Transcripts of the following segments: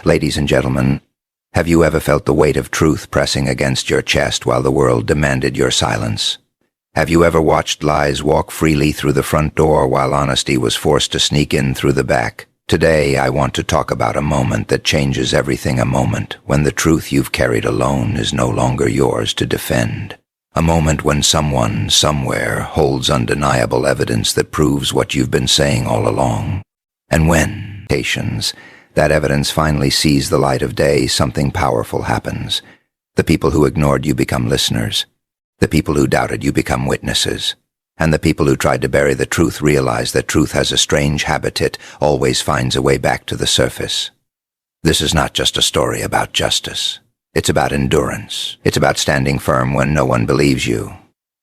Ladies and gentlemen, have you ever felt the weight of truth pressing against your chest while the world demanded your silence? Have you ever watched lies walk freely through the front door while honesty was forced to sneak in through the back? Today, I want to talk about a moment that changes everything, a moment when the truth you've carried alone is no longer yours to defend. A moment when someone, somewhere, holds undeniable evidence that proves what you've been saying all along. And when, that evidence finally sees the light of day, something powerful happens. The people who ignored you become listeners. The people who doubted you become witnesses. And the people who tried to bury the truth realize that truth has a strange habit. It always finds a way back to the surface. This is not just a story about justice. It's about endurance. It's about standing firm when no one believes you.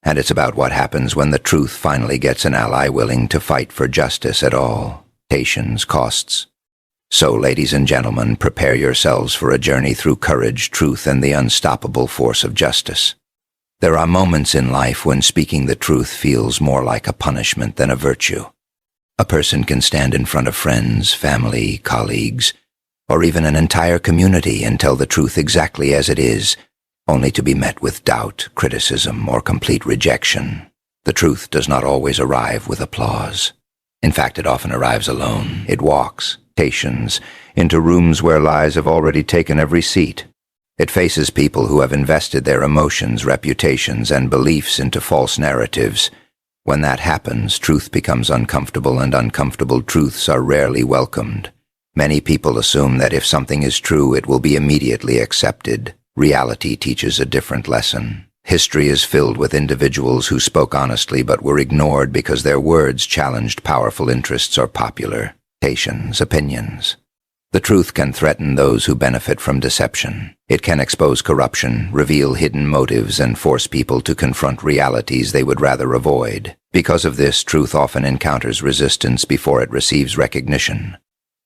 And it's about what happens when the truth finally gets an ally willing to fight for justice at all costs. So, ladies and gentlemen, prepare yourselves for a journey through courage, truth, and the unstoppable force of justice. There are moments in life when speaking the truth feels more like a punishment than a virtue. A person can stand in front of friends, family, colleagues, or even an entire community and tell the truth exactly as it is, only to be met with doubt, criticism, or complete rejection. The truth does not always arrive with applause. In fact, it often arrives alone. It walks, into rooms where lies have already taken every seat. It faces people who have invested their emotions, reputations, and beliefs into false narratives. When that happens, truth becomes uncomfortable, and uncomfortable truths are rarely welcomed. Many people assume that if something is true, it will be immediately accepted. Reality teaches a different lesson. History is filled with individuals who spoke honestly but were ignored because their words challenged powerful interests or popular opinions. The truth can threaten those who benefit from deception. It can expose corruption, reveal hidden motives, and force people to confront realities they would rather avoid. Because of this, truth often encounters resistance before it receives recognition.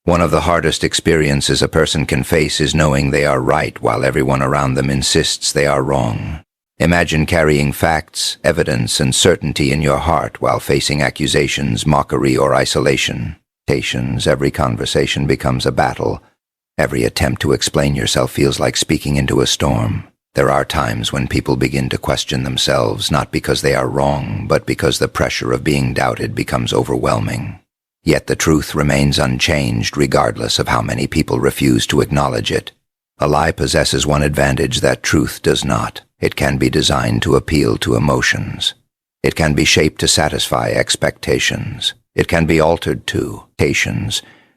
One of the hardest experiences a person can face is knowing they are right while everyone around them insists they are wrong. Imagine carrying facts, evidence, and certainty in your heart while facing accusations, mockery, or isolation. Every conversation becomes a battle. Every attempt to explain yourself feels like speaking into a storm. There are times when people begin to question themselves, not because they are wrong, but because the pressure of being doubted becomes overwhelming. Yet the truth remains unchanged regardless of how many people refuse to acknowledge it. A lie possesses one advantage that truth does not. It can be designed to appeal to emotions. It can be shaped to satisfy expectations. It can be altered to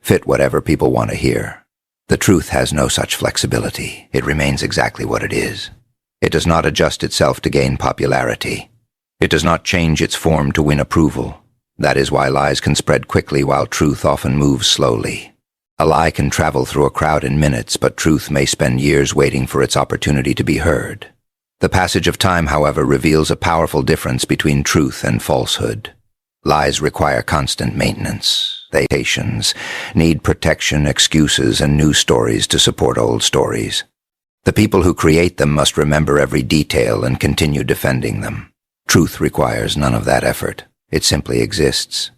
fit whatever people want to hear. The truth has no such flexibility. It remains exactly what it is. It does not adjust itself to gain popularity. It does not change its form to win approval. That is why lies can spread quickly while truth often moves slowly. A lie can travel through a crowd in minutes, but truth may spend years waiting for its opportunity to be heard. The passage of time, however, reveals a powerful difference between truth and falsehood. Lies require constant maintenance. They need protection, excuses, and new stories to support old stories. The people who create them must remember every detail and continue defending them. Truth requires none of that effort. It simply exists.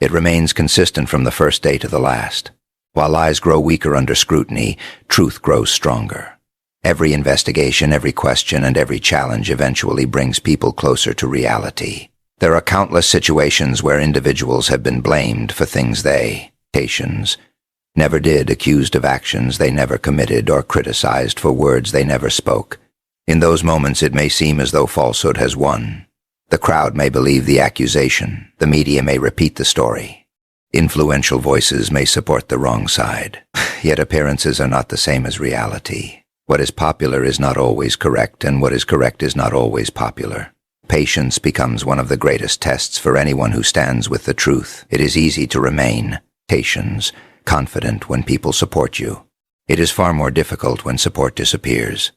It remains consistent from the first day to the last. While lies grow weaker under scrutiny, truth grows stronger. Every investigation, every question, and every challenge eventually brings people closer to reality. There are countless situations where individuals have been blamed for things they never did, accused of actions they never committed, or criticized for words they never spoke. In those moments, it may seem as though falsehood has won. The crowd may believe the accusation. The media may repeat the story. Influential voices may support the wrong side. Yet appearances are not the same as reality. What is popular is not always correct, and what is correct is not always popular. Patience becomes one of the greatest tests for anyone who stands with the truth. It is easy to remain confident when people support you. It is far more difficult when support disappears.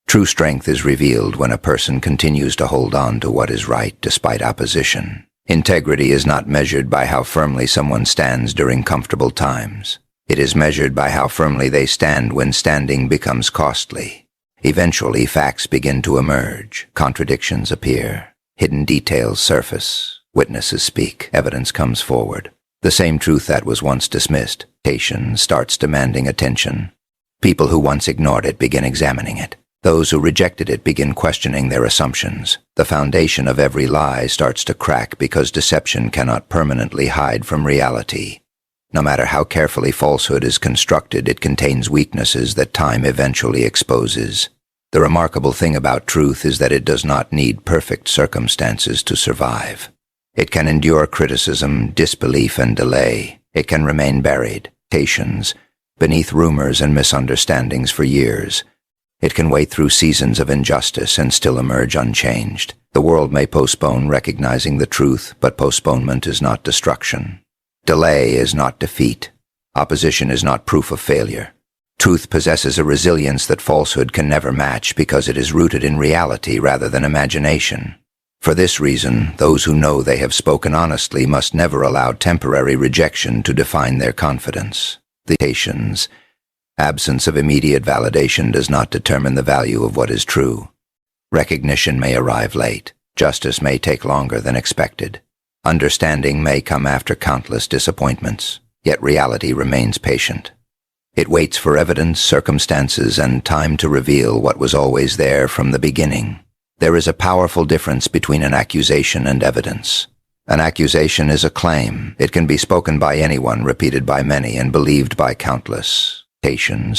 True strength is revealed when a person continues to hold on to what is right despite opposition. Integrity is not measured by how firmly someone stands during comfortable times. It is measured by how firmly they stand when standing becomes costly. Eventually, facts begin to emerge. Contradictions appear. Hidden details surface. Witnesses speak. Evidence comes forward. The same truth that was once dismissed, starts demanding attention. People who once ignored it begin examining it. Those who rejected it begin questioning their assumptions. The foundation of every lie starts to crack because deception cannot permanently hide from reality. No matter how carefully falsehood is constructed, it contains weaknesses that time eventually exposes. The remarkable thing about truth is that it does not need perfect circumstances to survive. It can endure criticism, disbelief, and delay. It can remain buried, beneath rumors and misunderstandings for years. It can wait through seasons of injustice and still emerge unchanged. The world may postpone recognizing the truth, but postponement is not destruction. Delay is not defeat. Opposition is not proof of failure. Truth possesses a resilience that falsehood can never match because it is rooted in reality rather than imagination. For this reason, those who know they have spoken honestly must never allow temporary rejection to define their confidence. The absence of immediate validation does not determine the value of what is true. Recognition may arrive late. Justice may take longer than expected. Understanding may come after countless disappointments, yet reality remains patient. It waits for evidence, circumstances, and time to reveal what was always there from the beginning. There is a powerful difference between an accusation and evidence. An accusation is a claim. It can be spoken by anyone, repeated by many, and believed by countless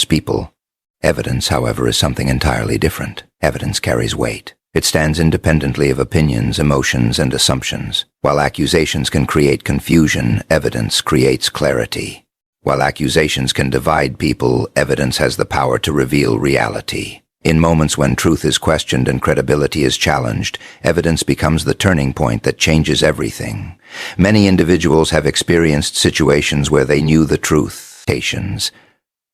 people. Evidence, however, is something entirely different. Evidence carries weight. It stands independently of opinions, emotions, and assumptions. While accusations can create confusion, evidence creates clarity. While accusations can divide people, evidence has the power to reveal reality. In moments when truth is questioned and credibility is challenged, evidence becomes the turning point that changes everything. Many individuals have experienced situations where they knew the truth,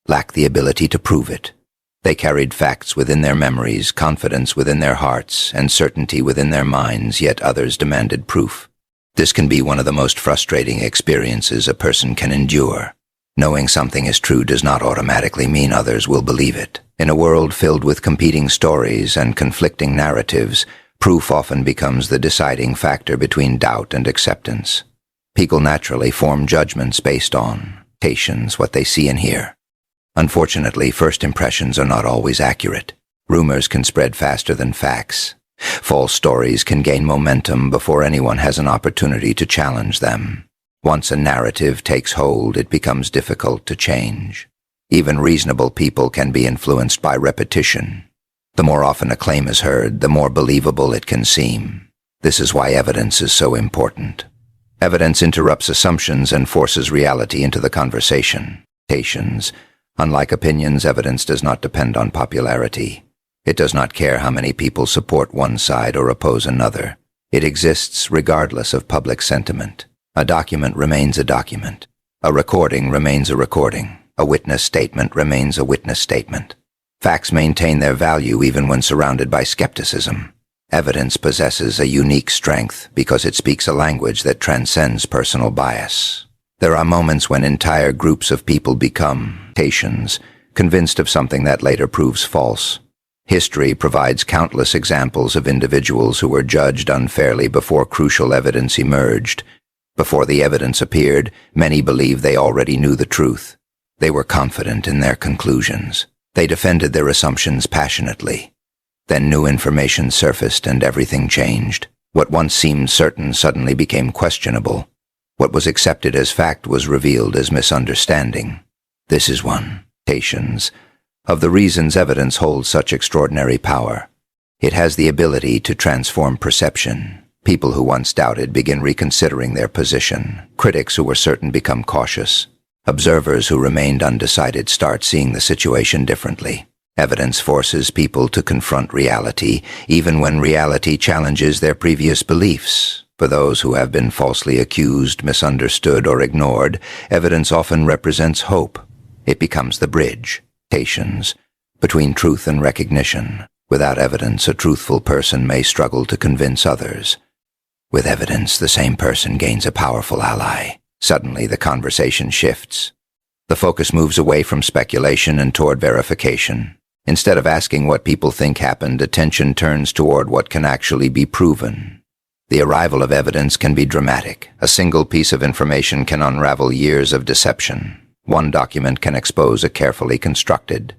lacked the ability to prove it. They carried facts within their memories, confidence within their hearts, and certainty within their minds, yet others demanded proof. This can be one of the most frustrating experiences a person can endure. Knowing something is true does not automatically mean others will believe it. In a world filled with competing stories and conflicting narratives, proof often becomes the deciding factor between doubt and acceptance. People naturally form judgments based on what they see and hear. Unfortunately, first impressions are not always accurate. Rumors can spread faster than facts. False stories can gain momentum before anyone has an opportunity to challenge them. Once a narrative takes hold, it becomes difficult to change. Even reasonable people can be influenced by repetition. The more often a claim is heard, the more believable it can seem. This is why evidence is so important. Evidence interrupts assumptions and forces reality into the conversation. Unlike opinions, evidence does not depend on popularity. It does not care how many people support one side or oppose another. It exists regardless of public sentiment. A document remains a document. A recording remains a recording. A witness statement remains a witness statement. Facts maintain their value even when surrounded by skepticism. Evidence possesses a unique strength because it speaks a language that transcends personal bias. There are moments when entire groups of people become convinced of something that later proves false. History provides countless examples of individuals who were judged unfairly before crucial evidence emerged. Before the evidence appeared, many believed they already knew the truth. They were confident in their conclusions. They defended their assumptions passionately. Then new information surfaced and everything changed. What once seemed certain suddenly became questionable. What was accepted as fact was revealed as misunderstanding. This is one of the reasons evidence holds such extraordinary power. It has the ability to transform perception. People who once doubted begin reconsidering their position. Critics who were certain become cautious. Observers who remained undecided start seeing the situation differently. Evidence forces people to confront reality, even when reality challenges their previous beliefs. For those who have been falsely accused, misunderstood, or ignored, evidence often represents hope. It becomes the bridge, between truth and recognition. Without evidence, a truthful person may struggle to convince others. With evidence, the same person gains a powerful ally. Suddenly, the conversation shifts. The focus moves away from speculation and toward verification. Instead of asking what people think happened, attention turns toward what can actually be proven. The arrival of evidence can be dramatic. A single piece of information can unravel years of deception. One document can expose a carefully constructed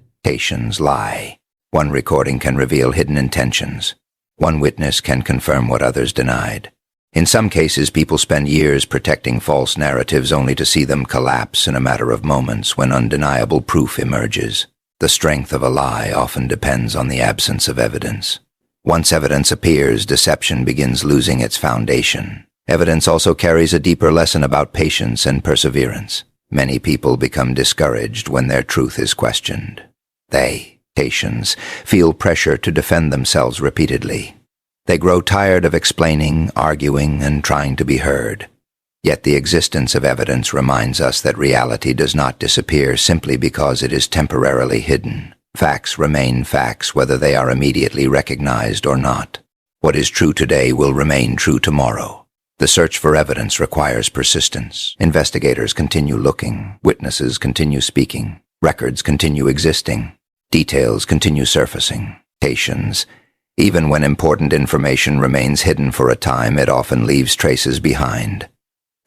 lie. One recording can reveal hidden intentions. One witness can confirm what others denied. In some cases, people spend years protecting false narratives only to see them collapse in a matter of moments when undeniable proof emerges. The strength of a lie often depends on the absence of evidence. Once evidence appears, deception begins losing its foundation. Evidence also carries a deeper lesson about patience and perseverance. Many people become discouraged when their truth is questioned. They, patients, feel pressure to defend themselves repeatedly. They grow tired of explaining, arguing, and trying to be heard. Yet the existence of evidence reminds us that reality does not disappear simply because it is temporarily hidden. Facts remain facts whether they are immediately recognized or not. What is true today will remain true tomorrow. The search for evidence requires persistence. Investigators continue looking, witnesses continue speaking, records continue existing, details continue surfacing. Patience. Even when important information remains hidden for a time, it often leaves traces behind.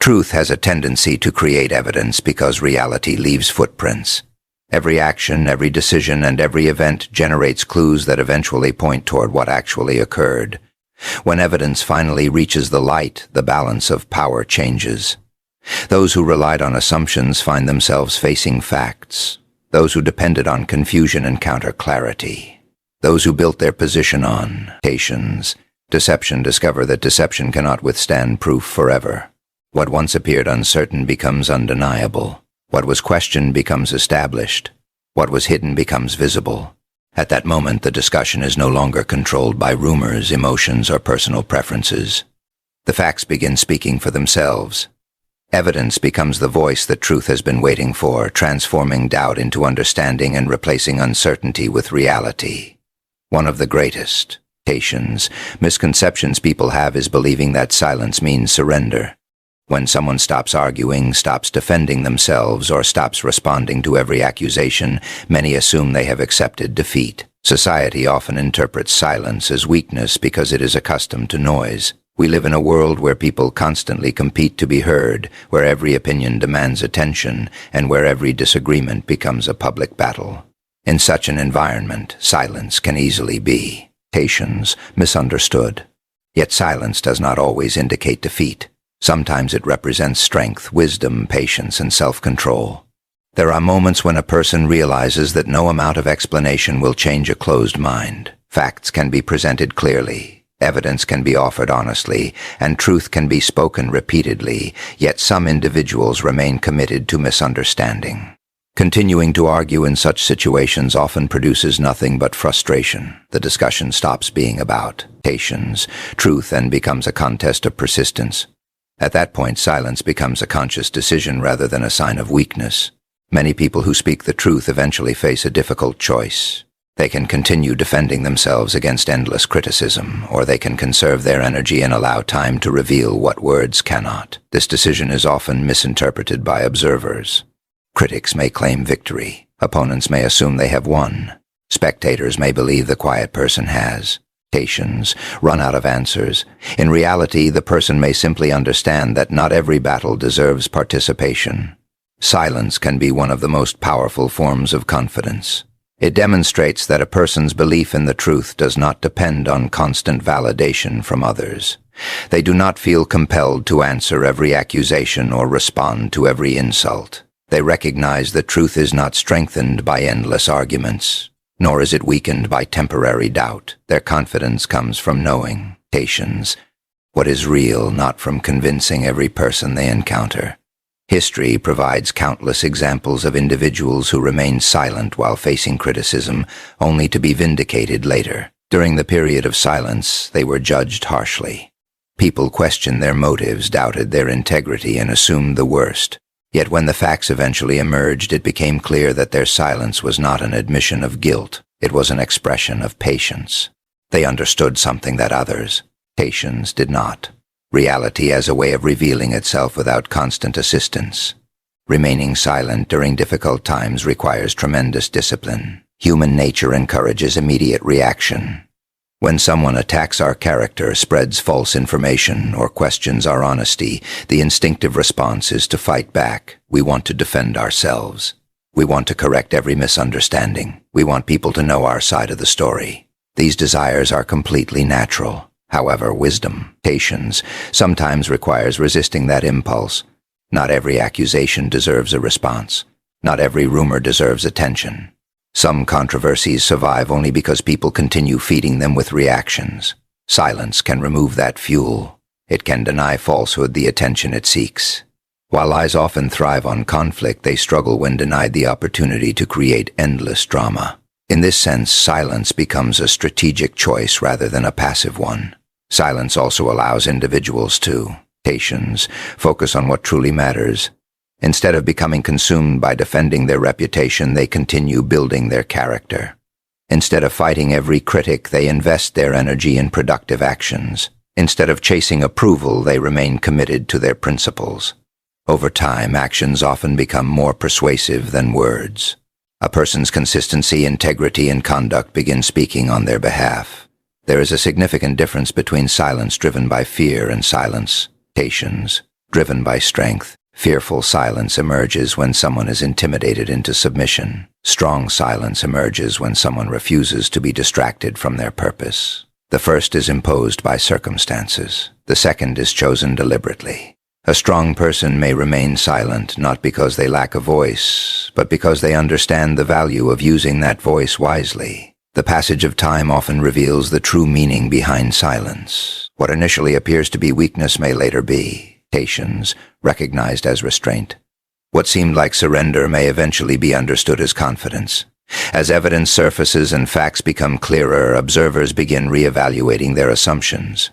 Truth has a tendency to create evidence because reality leaves footprints. Every action, every decision, and every event generates clues that eventually point toward what actually occurred. When evidence finally reaches the light, the balance of power changes. Those who relied on assumptions find themselves facing facts. Those who depended on confusion encounter clarity. Those who built their position on deception discover that deception cannot withstand proof forever. What once appeared uncertain becomes undeniable. What was questioned becomes established. What was hidden becomes visible. At that moment, the discussion is no longer controlled by rumors, emotions, or personal preferences. The facts begin speaking for themselves. Evidence becomes the voice that truth has been waiting for, transforming doubt into understanding and replacing uncertainty with reality. One of the greatest misconceptions people have is believing that silence means surrender. When someone stops arguing, stops defending themselves, or stops responding to every accusation, many assume they have accepted defeat. Society often interprets silence as weakness because it is accustomed to noise. We live in a world where people constantly compete to be heard, where every opinion demands attention, and where every disagreement becomes a public battle. In such an environment, silence can easily be misunderstood. Yet silence does not always indicate defeat. Sometimes it represents strength, wisdom, patience, and self-control. There are moments when a person realizes that no amount of explanation will change a closed mind. Facts can be presented clearly, evidence can be offered honestly, and truth can be spoken repeatedly, yet some individuals remain committed to misunderstanding. Continuing to argue in such situations often produces nothing but frustration. The discussion stops being about truth, and becomes a contest of persistence. At that point, silence becomes a conscious decision rather than a sign of weakness. Many people who speak the truth eventually face a difficult choice. They can continue defending themselves against endless criticism, or they can conserve their energy and allow time to reveal what words cannot. This decision is often misinterpreted by observers. Critics may claim victory. Opponents may assume they have won. Spectators may believe the quiet person has run out of answers. In reality, the person may simply understand that not every battle deserves participation. Silence can be one of the most powerful forms of confidence. It demonstrates that a person's belief in the truth does not depend on constant validation from others. They do not feel compelled to answer every accusation or respond to every insult. They recognize that truth is not strengthened by endless arguments, nor is it weakened by temporary doubt. Their confidence comes from knowing what is real, not from convincing every person they encounter. History provides countless examples of individuals who remained silent while facing criticism, only to be vindicated later. During the period of silence, they were judged harshly. People questioned their motives, doubted their integrity, and assumed the worst. Yet when the facts eventually emerged, it became clear that their silence was not an admission of guilt. It was an expression of patience. They understood something that others, did not. Reality as a way of revealing itself without constant assistance. Remaining silent during difficult times requires tremendous discipline. Human nature encourages immediate reaction. When someone attacks our character, spreads false information, or questions our honesty, the instinctive response is to fight back. We want to defend ourselves. We want to correct every misunderstanding. We want people to know our side of the story. These desires are completely natural. However, wisdom, patience, sometimes requires resisting that impulse. Not every accusation deserves a response. Not every rumor deserves attention. Some controversies survive only because people continue feeding them with reactions. Silence can remove that fuel. It can deny falsehood the attention it seeks. While lies often thrive on conflict, they struggle when denied the opportunity to create endless drama. In this sense, silence becomes a strategic choice rather than a passive one. Silence also allows individuals to, patience, focus on what truly matters. Instead of becoming consumed by defending their reputation, they continue building their character. Instead of fighting every critic, they invest their energy in productive actions. Instead of chasing approval, they remain committed to their principles. Over time, actions often become more persuasive than words. A person's consistency, integrity, and conduct begin speaking on their behalf. There is a significant difference between silence driven by fear and silence, patience, driven by strength. Fearful silence emerges when someone is intimidated into submission. Strong silence emerges when someone refuses to be distracted from their purpose. The first is imposed by circumstances. The second is chosen deliberately. A strong person may remain silent not because they lack a voice, but because they understand the value of using that voice wisely. The passage of time often reveals the true meaning behind silence. What initially appears to be weakness may later be patience, recognized as restraint. What seemed like surrender may eventually be understood as confidence. As evidence surfaces and facts become clearer, observers begin reevaluating their assumptions.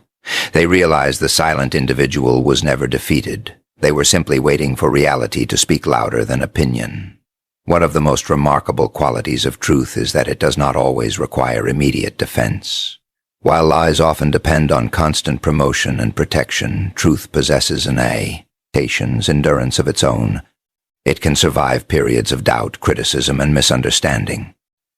They realize the silent individual was never defeated. They were simply waiting for reality to speak louder than opinion. One of the most remarkable qualities of truth is that it does not always require immediate defense. While lies often depend on constant promotion and protection, truth possesses patience, endurance of its own. It can survive periods of doubt, criticism, and misunderstanding.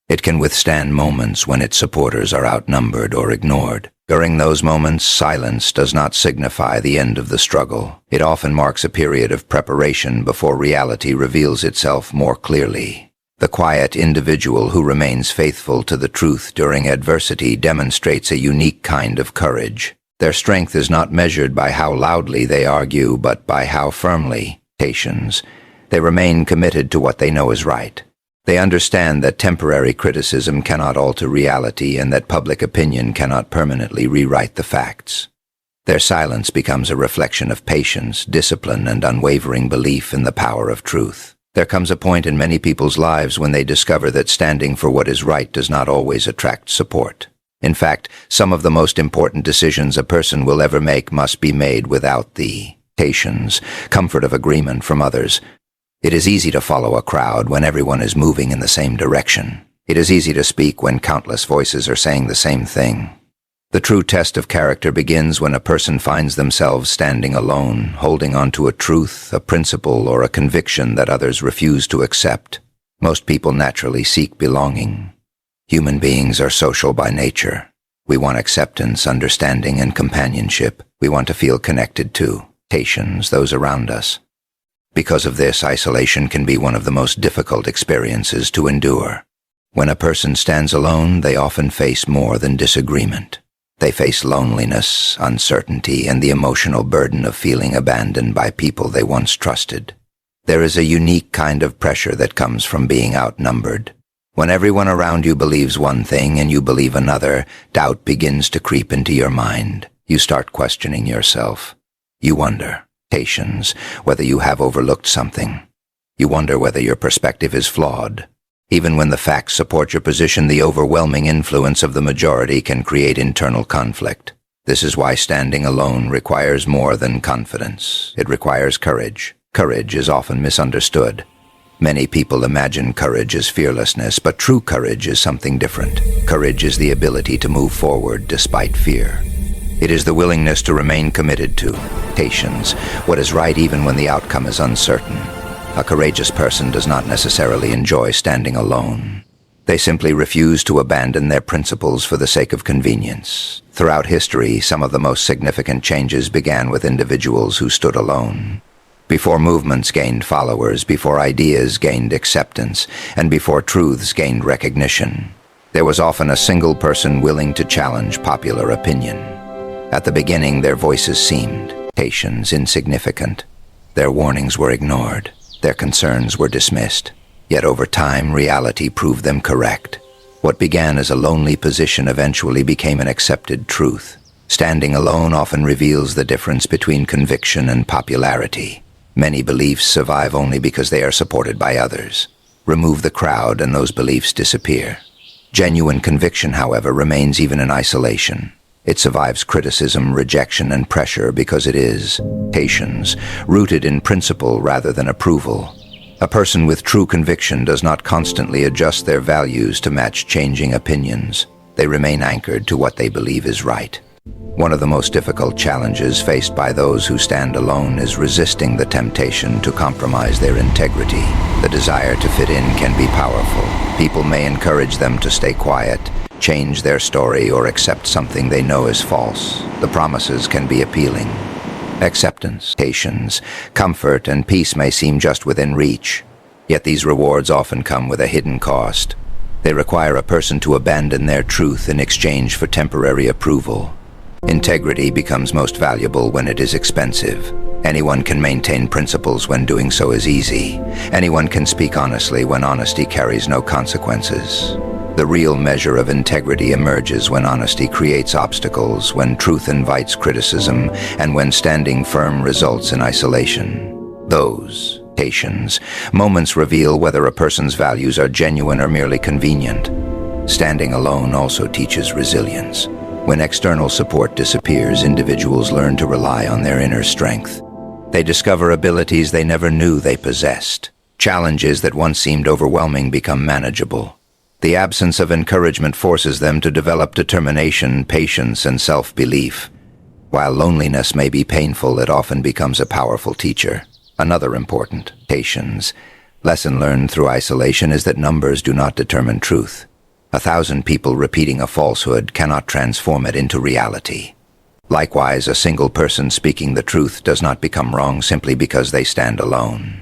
It can withstand moments when its supporters are outnumbered or ignored. During those moments, silence does not signify the end of the struggle. It often marks a period of preparation before reality reveals itself more clearly. The quiet individual who remains faithful to the truth during adversity demonstrates a unique kind of courage. Their strength is not measured by how loudly they argue, but by how firmly, patience, they remain committed to what they know is right. They understand that temporary criticism cannot alter reality and that public opinion cannot permanently rewrite the facts. Their silence becomes a reflection of patience, discipline, and unwavering belief in the power of truth. There comes a point in many people's lives when they discover that standing for what is right does not always attract support. In fact, some of the most important decisions a person will ever make must be made without the patience, comfort of agreement from others. It is easy to follow a crowd when everyone is moving in the same direction. It is easy to speak when countless voices are saying the same thing. The true test of character begins when a person finds themselves standing alone, holding on to a truth, a principle, or a conviction that others refuse to accept. Most people naturally seek belonging. Human beings are social by nature. We want acceptance, understanding, and companionship. We want to feel connected to, patience, those around us. Because of this, isolation can be one of the most difficult experiences to endure. When a person stands alone, they often face more than disagreement. They face loneliness, uncertainty, and the emotional burden of feeling abandoned by people they once trusted. There is a unique kind of pressure that comes from being outnumbered. When everyone around you believes one thing and you believe another, doubt begins to creep into your mind. You start questioning yourself. You wonder, patience, whether you have overlooked something. You wonder whether your perspective is flawed. Even when the facts support your position, the overwhelming influence of the majority can create internal conflict. This is why standing alone requires more than confidence. It requires courage. Courage is often misunderstood. Many people imagine courage as fearlessness, but true courage is something different. Courage is the ability to move forward despite fear. It is the willingness to remain committed to patience, what is right even when the outcome is uncertain. A courageous person does not necessarily enjoy standing alone. They simply refuse to abandon their principles for the sake of convenience. Throughout history, some of the most significant changes began with individuals who stood alone. Before movements gained followers, before ideas gained acceptance, and before truths gained recognition, there was often a single person willing to challenge popular opinion. At the beginning, their voices seemed insignificant. Their warnings were ignored. Their concerns were dismissed. Yet over time, reality proved them correct. What began as a lonely position eventually became an accepted truth. Standing alone often reveals the difference between conviction and popularity. Many beliefs survive only because they are supported by others. Remove the crowd and those beliefs disappear. Genuine conviction, however, remains even in isolation. It survives criticism, rejection, and pressure because it is rooted in principle rather than approval. A person with true conviction does not constantly adjust their values to match changing opinions. They remain anchored to what they believe is right. One of the most difficult challenges faced by those who stand alone is resisting the temptation to compromise their integrity. The desire to fit in can be powerful. People may encourage them to stay quiet, change their story, or accept something they know is false. The promises can be appealing. Acceptance, patience, comfort, and peace may seem just within reach, yet these rewards often come with a hidden cost. They require a person to abandon their truth in exchange for temporary approval. Integrity becomes most valuable when it is expensive. Anyone can maintain principles when doing so is easy. Anyone can speak honestly when honesty carries no consequences. The real measure of integrity emerges when honesty creates obstacles, when truth invites criticism, and when standing firm results in isolation. Those moments reveal whether a person's values are genuine or merely convenient. Standing alone also teaches resilience. When external support disappears, individuals learn to rely on their inner strength. They discover abilities they never knew they possessed. Challenges that once seemed overwhelming become manageable. The absence of encouragement forces them to develop determination, patience, and self-belief. While loneliness may be painful, it often becomes a powerful teacher. Another important lesson learned through isolation is that numbers do not determine truth. 1,000 people repeating a falsehood cannot transform it into reality. Likewise, a single person speaking the truth does not become wrong simply because they stand alone.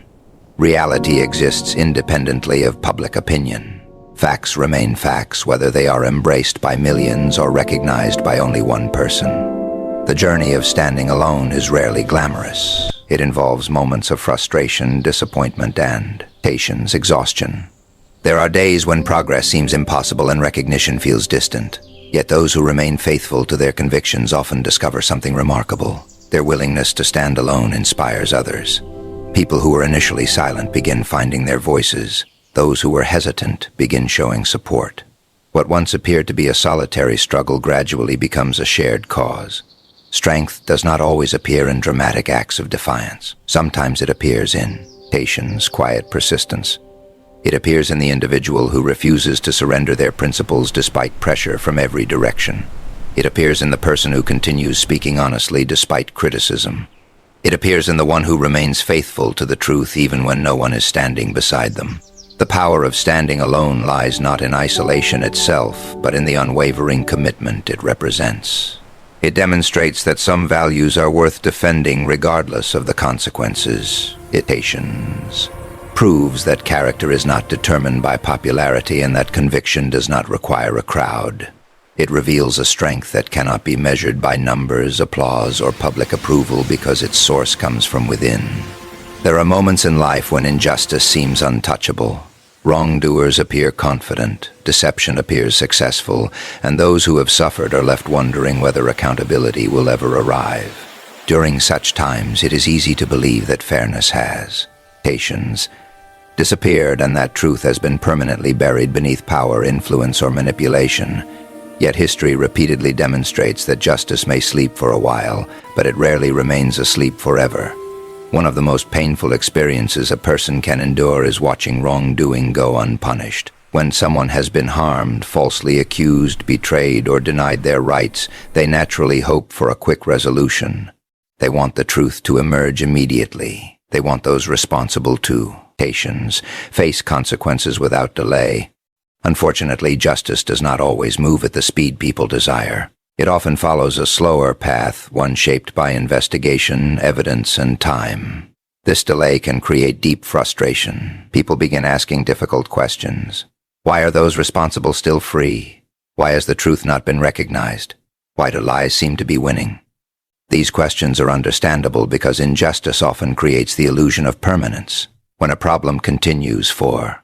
Reality exists independently of public opinion. Facts remain facts whether they are embraced by millions or recognized by only one person. The journey of standing alone is rarely glamorous. It involves moments of frustration, disappointment, and exhaustion. There are days when progress seems impossible and recognition feels distant. Yet those who remain faithful to their convictions often discover something remarkable. Their willingness to stand alone inspires others. People who were initially silent begin finding their voices. Those who were hesitant begin showing support. What once appeared to be a solitary struggle gradually becomes a shared cause. Strength does not always appear in dramatic acts of defiance. Sometimes it appears in patience, quiet persistence. It appears in the individual who refuses to surrender their principles despite pressure from every direction. It appears in the person who continues speaking honestly despite criticism. It appears in the one who remains faithful to the truth even when no one is standing beside them. The power of standing alone lies not in isolation itself, but in the unwavering commitment it represents. It demonstrates that some values are worth defending regardless of the consequences. It proves that character is not determined by popularity and that conviction does not require a crowd. It reveals a strength that cannot be measured by numbers, applause, or public approval because its source comes from within. There are moments in life when injustice seems untouchable. Wrongdoers appear confident, deception appears successful, and those who have suffered are left wondering whether accountability will ever arrive. During such times, it is easy to believe that fairness has disappeared and that truth has been permanently buried beneath power, influence, or manipulation. Yet history repeatedly demonstrates that justice may sleep for a while, but it rarely remains asleep forever. One of the most painful experiences a person can endure is watching wrongdoing go unpunished. When someone has been harmed, falsely accused, betrayed, or denied their rights, they naturally hope for a quick resolution. They want the truth to emerge immediately. They want those responsible to face consequences without delay. Unfortunately, justice does not always move at the speed people desire. It often follows a slower path, one shaped by investigation, evidence, and time. This delay can create deep frustration. People begin asking difficult questions. Why are those responsible still free? Why has the truth not been recognized? Why do lies seem to be winning? These questions are understandable because injustice often creates the illusion of permanence. When a problem continues for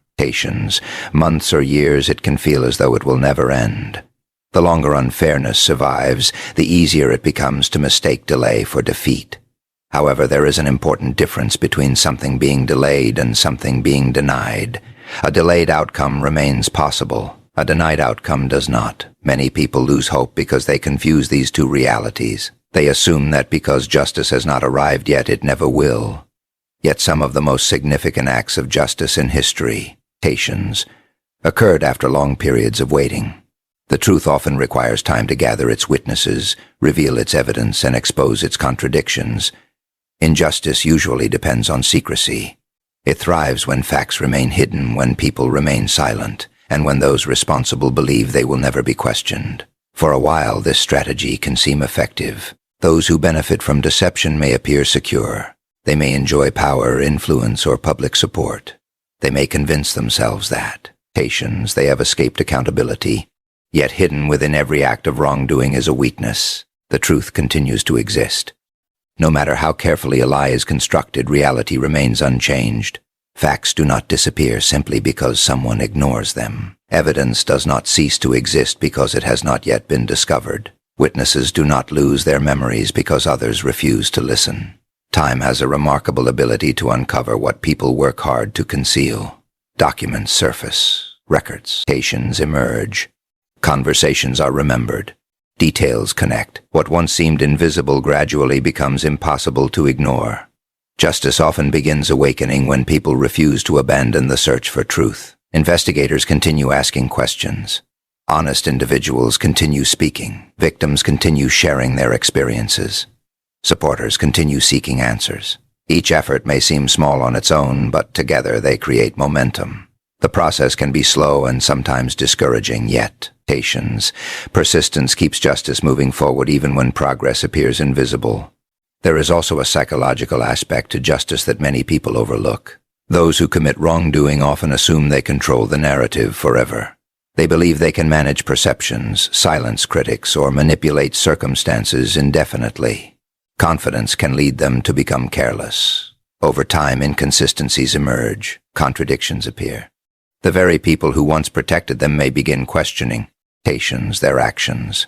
months or years, it can feel as though it will never end. The longer unfairness survives, the easier it becomes to mistake delay for defeat. However, there is an important difference between something being delayed and something being denied. A delayed outcome remains possible. A denied outcome does not. Many people lose hope because they confuse these two realities. They assume that because justice has not arrived yet, it never will. Yet some of the most significant acts of justice in history, occurred after long periods of waiting. The truth often requires time to gather its witnesses, reveal its evidence, and expose its contradictions. Injustice usually depends on secrecy. It thrives when facts remain hidden, when people remain silent, and when those responsible believe they will never be questioned. For a while, this strategy can seem effective. Those who benefit from deception may appear secure. They may enjoy power, influence, or public support. They may convince themselves that, they have escaped accountability. Yet hidden within every act of wrongdoing is a weakness. The truth continues to exist. No matter how carefully a lie is constructed, reality remains unchanged. Facts do not disappear simply because someone ignores them. Evidence does not cease to exist because it has not yet been discovered. Witnesses do not lose their memories because others refuse to listen. Time has a remarkable ability to uncover what people work hard to conceal. Documents surface, records, emerge. Conversations are remembered. Details connect. What once seemed invisible gradually becomes impossible to ignore. Justice often begins awakening when people refuse to abandon the search for truth. Investigators continue asking questions. Honest individuals continue speaking. Victims continue sharing their experiences. Supporters continue seeking answers. Each effort may seem small on its own, but together they create momentum. The process can be slow and sometimes discouraging, yet persistence keeps justice moving forward even when progress appears invisible. There is also a psychological aspect to justice that many people overlook. Those who commit wrongdoing often assume they control the narrative forever. They believe they can manage perceptions, silence critics, or manipulate circumstances indefinitely. Confidence can lead them to become careless. Over time, inconsistencies emerge, contradictions appear. The very people who once protected them may begin questioning their actions.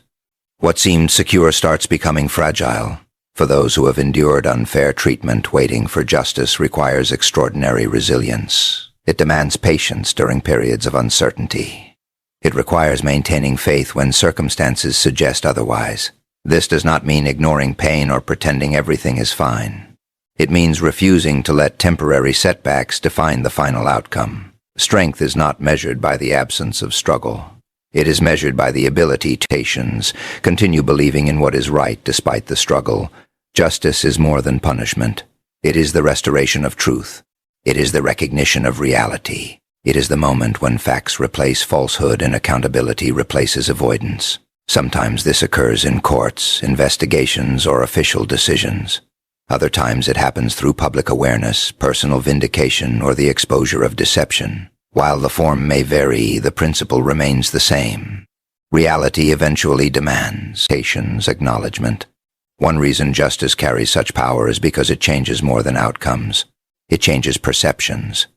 What seemed secure starts becoming fragile. For those who have endured unfair treatment, waiting for justice requires extraordinary resilience. It demands patience during periods of uncertainty. It requires maintaining faith when circumstances suggest otherwise. This does not mean ignoring pain or pretending everything is fine. It means refusing to let temporary setbacks define the final outcome. Strength is not measured by the absence of struggle. It is measured by the ability to continue believing in what is right despite the struggle. Justice is more than punishment. It is the restoration of truth. It is the recognition of reality. It is the moment when facts replace falsehood and accountability replaces avoidance. Sometimes this occurs in courts, investigations, or official decisions. Other times it happens through public awareness, personal vindication, or the exposure of deception. While the form may vary, the principle remains the same. Reality eventually demands acknowledgement. One reason justice carries such power is because it changes more than outcomes. It changes perceptions.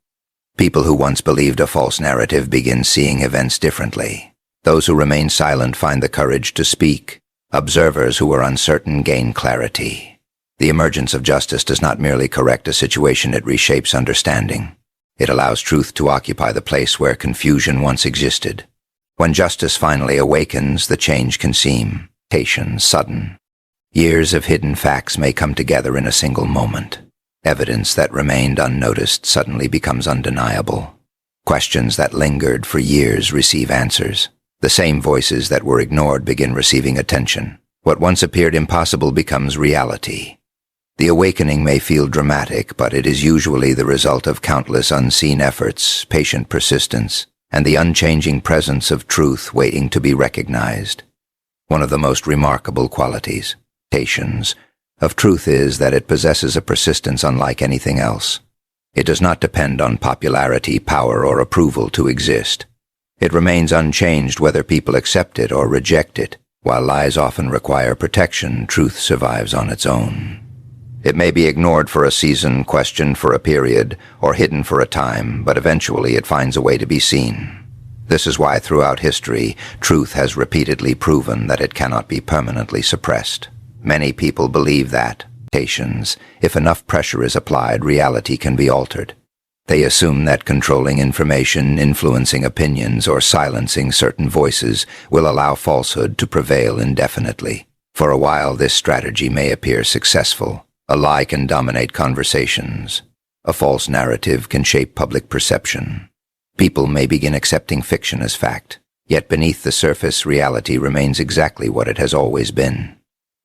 People who once believed a false narrative begin seeing events differently. Those who remain silent find the courage to speak. Observers who are uncertain gain clarity. The emergence of justice does not merely correct a situation, it reshapes understanding. It allows truth to occupy the place where confusion once existed. When justice finally awakens, the change can seem sudden. Years of hidden facts may come together in a single moment. Evidence that remained unnoticed suddenly becomes undeniable. Questions that lingered for years receive answers. The same voices that were ignored begin receiving attention. What once appeared impossible becomes reality. The awakening may feel dramatic, but it is usually the result of countless unseen efforts, patient persistence, and the unchanging presence of truth waiting to be recognized. One of the most remarkable qualities, patience, of truth is that it possesses a persistence unlike anything else. It does not depend on popularity, power, or approval to exist. It remains unchanged whether people accept it or reject it. While lies often require protection, truth survives on its own. It may be ignored for a season, questioned for a period, or hidden for a time, but eventually it finds a way to be seen. This is why throughout history, truth has repeatedly proven that it cannot be permanently suppressed. Many people believe that, if enough pressure is applied, reality can be altered. They assume that controlling information, influencing opinions, or silencing certain voices will allow falsehood to prevail indefinitely. For a while, this strategy may appear successful. A lie can dominate conversations. A false narrative can shape public perception. People may begin accepting fiction as fact, yet beneath the surface, reality remains exactly what it has always been.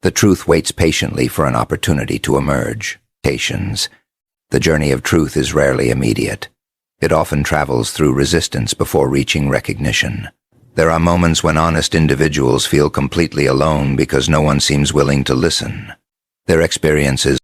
The truth waits patiently for an opportunity to emerge. Patience. The journey of truth is rarely immediate. It often travels through resistance before reaching recognition. There are moments when honest individuals feel completely alone because no one seems willing to listen. Their experiences